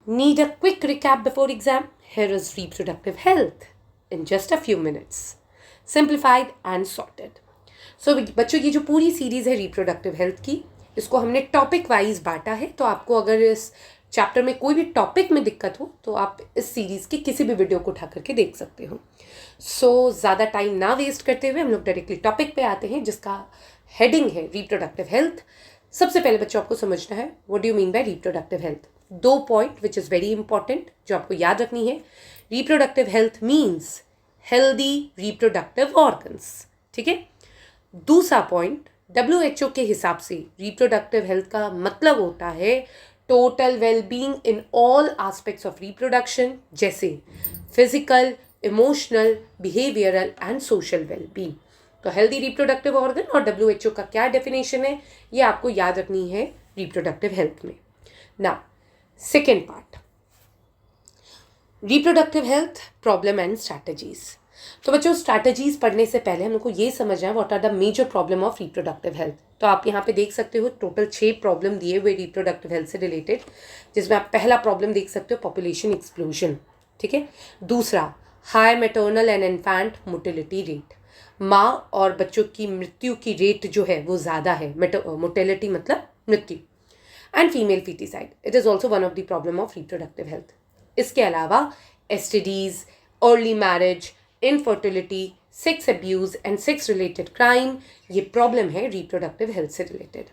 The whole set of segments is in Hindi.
Need a quick recap before exam? Here is reproductive health in just a few minutes. Simplified and sorted. So बच्चों ये जो पूरी सीरीज़ है रिप्रोडक्टिव हेल्थ की, इसको हमने टॉपिक वाइज बांटा है. तो आपको अगर इस चैप्टर में कोई भी टॉपिक में दिक्कत हो तो आप इस सीरीज़ के किसी भी वीडियो को उठा करके देख सकते हो. सो ज़्यादा टाइम ना वेस्ट करते हुए हम लोग डायरेक्टली टॉपिक पे आते हैं जिसका हेडिंग है रिप्रोडक्टिव हेल्थ. सबसे पहले बच्चों आपको समझना है what do you mean by reproductive health. 2 point which is very important जो आपको याद रखनी है. Reproductive health means healthy reproductive organs. ठीक है. दूसरा पॉइंट, WHO के हिसाब से रिप्रोडक्टिव हेल्थ का मतलब होता है total wellbeing in all aspects of reproduction, जैसे physical, emotional, behavioural and social wellbeing. तो हेल्दी रिप्रोडक्टिव ऑर्गन और WHO का क्या डेफिनेशन है ये आपको याद रखनी है रिप्रोडक्टिव हेल्थ में. Now second part, reproductive health problem and strategies. तो बच्चों स्ट्रैटेजीज पढ़ने से पहले हमको ये समझना है what are the major problem of reproductive health. तो आप यहाँ पे देख सकते हो टोटल 6 प्रॉब्लम दिए हुए रिप्रोडक्टिव हेल्थ से रिलेटेड, जिसमें आप पहला प्रॉब्लम देख सकते हो पॉपुलेशन एक्सप्लोजन. ठीक है. दूसरा, high maternal and infant motility rate. माँ और बच्चों की मृत्यु की रेट जो है वो ज़्यादा है. मोटिलिटी मतलब मृत्यु. And female foeticide, it is also one of the problem of reproductive health. इसके अलावा STDs, early marriage, infertility, sex abuse and sex related crime, ये प्रॉब्लम है रिप्रोडक्टिव हेल्थ से related.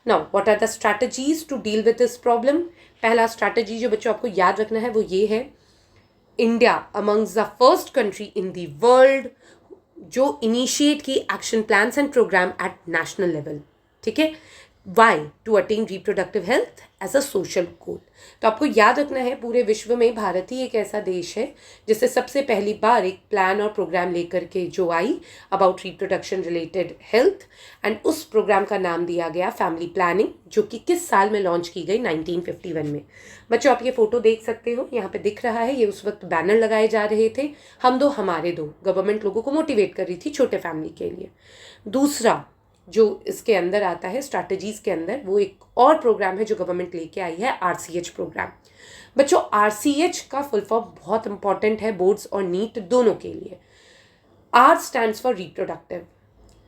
Now what are the strategies to deal with this problem. पहला स्ट्रैटेजी जो बच्चों आपको याद रखना है वो ये है, India amongst the first country in the world जो इनिशिएट की action plans and programme at national level. ठीक है. Why? To attain reproductive health as a social goal. तो आपको याद रखना है पूरे विश्व में भारत ही एक ऐसा देश है जिससे सबसे पहली बार एक प्लान और प्रोग्राम लेकर के जो आई about reproduction related health, and उस प्रोग्राम का नाम दिया गया फैमिली प्लानिंग, जो कि किस साल में लॉन्च की गई, 1951 में. बच्चों आप ये फोटो देख सकते हो, यहाँ पे दिख रहा है. ये उस वक्त बैनर लगाए जा रहे थे, हम दो हमारे दो. गवर्नमेंट लोगों को मोटिवेट कर रही थी छोटे फैमिली के लिए. दूसरा जो इसके अंदर आता है स्ट्रैटेजीज के अंदर, वो एक और प्रोग्राम है जो गवर्नमेंट लेके आई है, RCH प्रोग्राम. बच्चों RCH का फुल फॉर्म बहुत इंपॉर्टेंट है बोर्ड्स और नीट दोनों के लिए. R stands for reproductive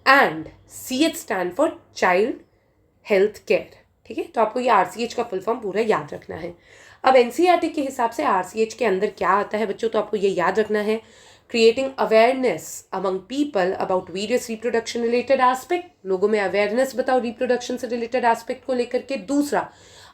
and CH stand for child health care. ठीक है. तो आपको ये RCH का फुल फॉर्म पूरा याद रखना है. अब NCERT के हिसाब से RCH के अंदर क्या आता है बच्चों, तो आपको ये याद रखना है, creating awareness among people about various reproduction related aspect. लोगों में अवेयरनेस बताओ रिप्रोडक्शन से रिलेटेड एस्पेक्ट को लेकर के. दूसरा,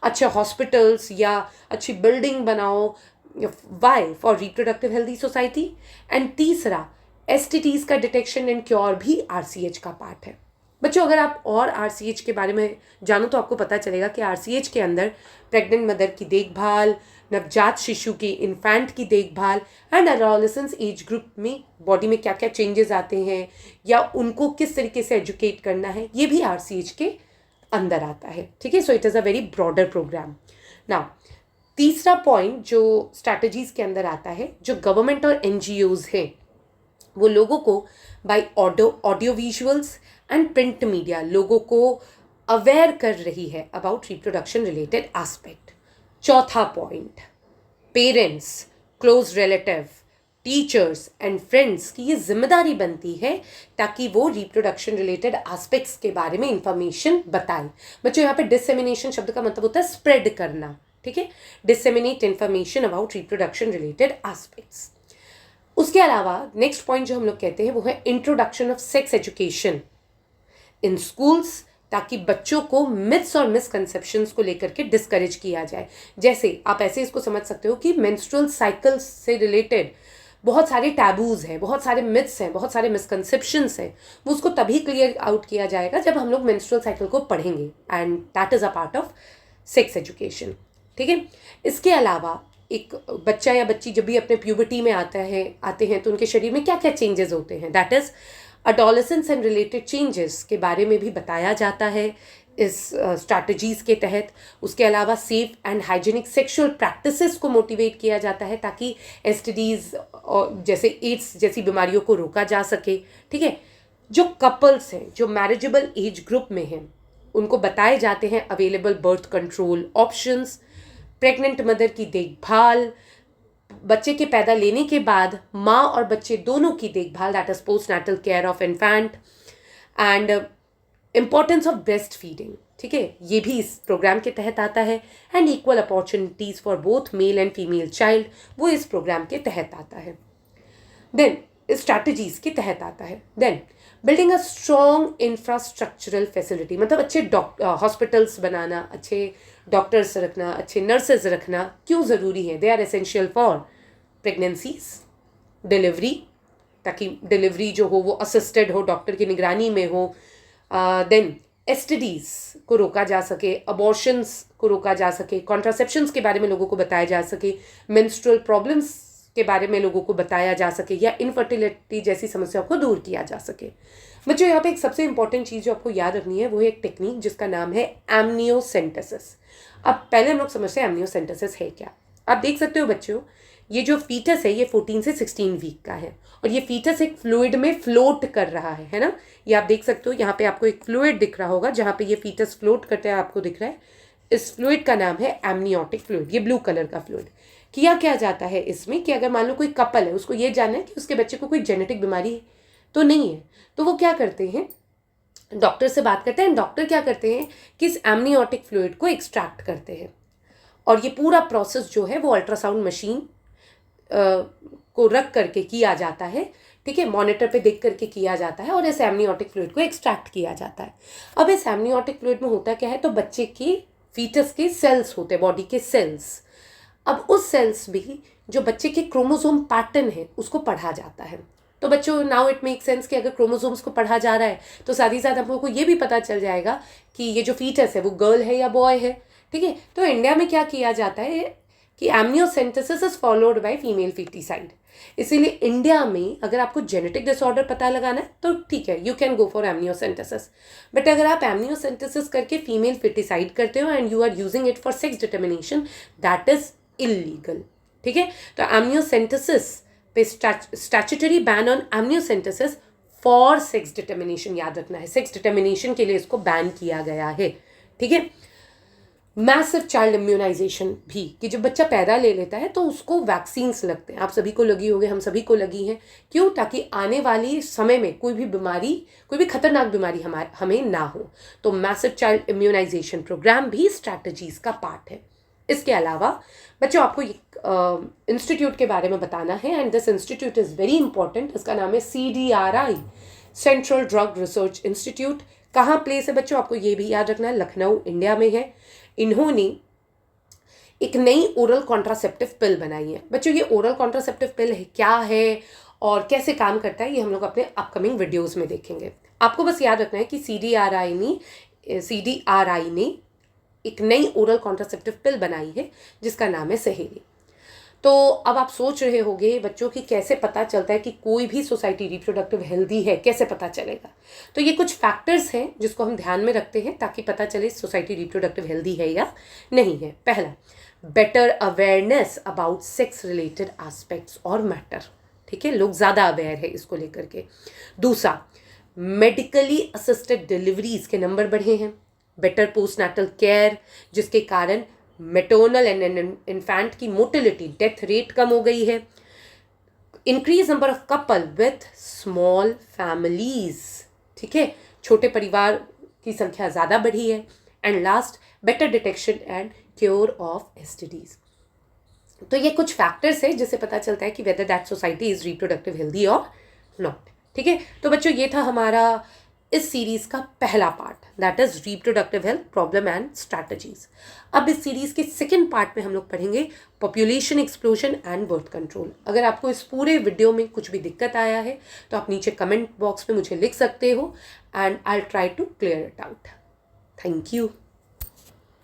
अच्छे हॉस्पिटल्स या अच्छी बिल्डिंग बनाओ, why? For reproductive healthy society. And तीसरा, STDs का डिटेक्शन एंड क्योर भी RCH का पार्ट है. बच्चों अगर आप और RCH के बारे में जानो तो आपको पता चलेगा कि RCH के अंदर प्रेग्नेंट मदर की देखभाल, नवजात शिशु की, इन्फेंट की देखभाल, एंड एडोलेसेंस एज ग्रुप में बॉडी में क्या क्या चेंजेस आते हैं या उनको किस तरीके से एजुकेट करना है, ये भी RCH के अंदर आता है. ठीक है. So it is a very broader programme. Now तीसरा पॉइंट जो स्ट्रैटेजीज के अंदर आता है, जो गवर्नमेंट और NGOs हैं वो लोगों को by audio visuals and print media लोगों को अवेयर कर रही है अबाउट रिप्रोडक्शन रिलेटेड एस्पेक्ट. चौथा point, parents, close relative, teachers and friends की ये जिम्मेदारी बनती है ताकि वो रिप्रोडक्शन रिलेटेड एस्पेक्ट्स के बारे में इंफॉर्मेशन बताएं. बच्चों यहाँ पे डिसेमिनेशन शब्द का मतलब होता है स्प्रेड करना. ठीक है. Disseminate information about reproduction related aspects. उसके अलावा नेक्स्ट पॉइंट जो हम लोग कहते हैं वो है introduction of sex education in schools, ताकि बच्चों को मिथ्स और मिसकंसेप्शंस को लेकर के डिस्करेज किया जाए. जैसे आप ऐसे इसको समझ सकते हो कि मेंस्ट्रुअल साइकिल से रिलेटेड बहुत सारे टैबूज हैं, बहुत सारे मिथ्स हैं, बहुत सारे मिसकंसेप्शंस हैं. वो उसको तभी क्लियर आउट किया जाएगा जब हम लोग मेंस्ट्रुअल साइकिल को पढ़ेंगे, and that is a part of sex education. ठीक है. इसके अलावा एक बच्चा या बच्ची जब भी अपने प्यूबर्टी में आते हैं तो उनके शरीर में क्या क्या चेंजेस होते हैं, that is adolescence and related changes के बारे में भी बताया जाता है इस स्ट्रैटेजीज के तहत. उसके अलावा safe and hygienic sexual practices को मोटिवेट किया जाता है ताकि STDs और जैसे एड्स जैसी बीमारियों को रोका जा सके. ठीक है. जो कपल्स हैं जो मैरिजेबल एज ग्रुप में हैं उनको बताए जाते हैं available birth control options, pregnant mother की देखभाल, बच्चे के पैदा लेने के बाद माँ और बच्चे दोनों की देखभाल, that is postnatal care of infant, and importance of breast feeding, ठीक है, ये भी इस प्रोग्राम के तहत आता है। And equal opportunities for both male and female child, वो इस प्रोग्राम के तहत आता है। देन स्ट्रैटेजीज के तहत आता है। Then building a strong infrastructural facility, मतलब अच्छे हॉस्पिटल्स बनाना, अच्छे डॉक्टर्स रखना, अच्छे नर्सेज रखना क्यों ज़रूरी है? They are essential for pregnancies, delivery, ताकि डिलीवरी जो हो वो असिस्टेड हो, डॉक्टर की निगरानी में हो। देन एसटीडीज को रोका जा सके, अबॉर्शंस को रोका जा सके, कॉन्ट्रासेप्शंस के बारे में लोगों को बताया जा सके, मेंस्ट्रुअल प्रॉब्लम्स के बारे में लोगों को बताया जा सके, या इनफर्टिलिटी जैसी समस्याओं को दूर किया जा सके। बच्चों यहाँ पे एक सबसे इंपॉर्टेंट चीज़ जो आपको याद रखनी है वो है एक टेक्निक जिसका नाम है एमनियोसेंटेसिस। अब पहले हम लोग समझते हैं एमनियोसेंटेसिस है क्या। आप देख सकते हो बच्चों, ये जो फीटस है ये 14 से 16 वीक का है और ये फीटस एक फ्लूइड में फ्लोट कर रहा है ना। ये आप देख सकते हो, यहाँ पे आपको एक फ्लूइड दिख रहा होगा जहाँ पे ये फीटस फ्लोट करते हैं, आपको दिख रहा है। इस फ्लूइड का नाम है एमनियोटिक फ्लूइड, ये ब्लू कलर का फ्लूइड। किया क्या जाता है इसमें कि अगर मान लो कोई कपल है, उसको ये जानना है कि उसके बच्चे को कोई जेनेटिक बीमारी तो नहीं है, तो वो क्या करते हैं, डॉक्टर से बात करते हैं। डॉक्टर क्या करते हैं कि इस एमनियोटिक फ्लूइड को एक्सट्रैक्ट करते हैं और ये पूरा प्रोसेस जो है वो अल्ट्रासाउंड मशीन को रख करके किया जाता है, ठीक है, मॉनिटर पे देख करके किया जाता है और इस एमनियोटिक फ्लूइड को एक्सट्रैक्ट किया जाता है। अब इस एमनियोटिक फ्लूइड में होता क्या है, तो बच्चे के फीटस के सेल्स होते हैं, बॉडी के सेल्स। अब उस सेल्स भी जो बच्चे के क्रोमोसोम पैटर्न है उसको पढ़ा जाता है। तो बच्चों नाउ इट मेक सेंस कि अगर क्रोमोसोम्स को पढ़ा जा रहा है तो साथ ही साथ हम लोग को ये भी पता चल जाएगा कि ये जो फीटस है वो गर्ल है या बॉय है, ठीक है। तो इंडिया में क्या किया जाता है कि amniocentesis is followed by female foeticide. इसीलिए इंडिया में अगर आपको जेनेटिक डिसऑर्डर पता लगाना है तो ठीक है, you can go for amniocentesis. But अगर आप एमनियोसेंटेसिस करके फीमेल फीटिसाइड करते हो and you are using it for sex determination, that is illegal, ठीक है। तो एमनियोसेंटेसिस पे statutory ban on amniocentesis for sex determination, याद रखना है, सेक्स डिटर्मिनेशन के लिए इसको बैन किया गया है, ठीक है। मैसिव चाइल्ड इम्यूनाइजेशन भी, कि जब बच्चा पैदा ले लेता है तो उसको वैक्सीन्स लगते हैं। आप सभी को लगी होगी, हम सभी को लगी हैं, क्यों? ताकि आने वाली समय में कोई भी बीमारी, कोई भी खतरनाक बीमारी हमें ना हो। तो मैसिव चाइल्ड इम्यूनाइजेशन प्रोग्राम भी स्ट्रैटेजीज का पार्ट है। इसके अलावा बच्चों आपको इंस्टीट्यूट के बारे में बताना है and this institute is very important. इसका नाम है CDRI, central drug research institute. कहाँ प्लेस है बच्चों, आपको ये भी याद रखना है, लखनऊ इंडिया में है। इन्होंने एक नई ओरल कॉन्ट्रासेप्टिव पिल बनाई है। बच्चों ये ओरल कॉन्ट्रासेप्टिव पिल है क्या है और कैसे काम करता है, ये हम लोग अपने अपकमिंग वीडियोस में देखेंगे। आपको बस याद रखना है कि CDRI ने एक नई ओरल कॉन्ट्रासेप्टिव पिल बनाई है जिसका नाम है सहेली। तो अब आप सोच रहे होंगे बच्चों कि कैसे पता चलता है कि कोई भी सोसाइटी रिप्रोडक्टिव हेल्दी है, कैसे पता चलेगा? तो ये कुछ फैक्टर्स हैं जिसको हम ध्यान में रखते हैं ताकि पता चले सोसाइटी रिप्रोडक्टिव हेल्दी है या नहीं है। पहला, better awareness about sex related aspects और मैटर, ठीक है, लोग ज़्यादा अवेयर है इसको लेकर के। दूसरा, मेडिकली असिस्टेड डिलीवरीज के नंबर बढ़े हैं। बेटर पोस्टनेटल केयर जिसके कारण मेटर्नल एंड इन्फेंट की मोटिलिटी, डेथ रेट कम हो गई है। Increase number of couple with small families, ठीक है, छोटे परिवार की संख्या ज़्यादा बढ़ी है। And last, better detection and cure of STDs। तो ये कुछ फैक्टर्स है जिससे पता चलता है कि whether that society is reproductive healthy और नॉट, ठीक है। तो बच्चों ये था हमारा इस सीरीज़ का पहला part, that is reproductive health problem and strategies. अब इस सीरीज़ के सेकंड पार्ट में हम लोग पढ़ेंगे population explosion and birth control. अगर आपको इस पूरे वीडियो में कुछ भी दिक्कत आया है तो आप नीचे कमेंट बॉक्स में मुझे लिख सकते हो and I will try to clear it out. Thank you.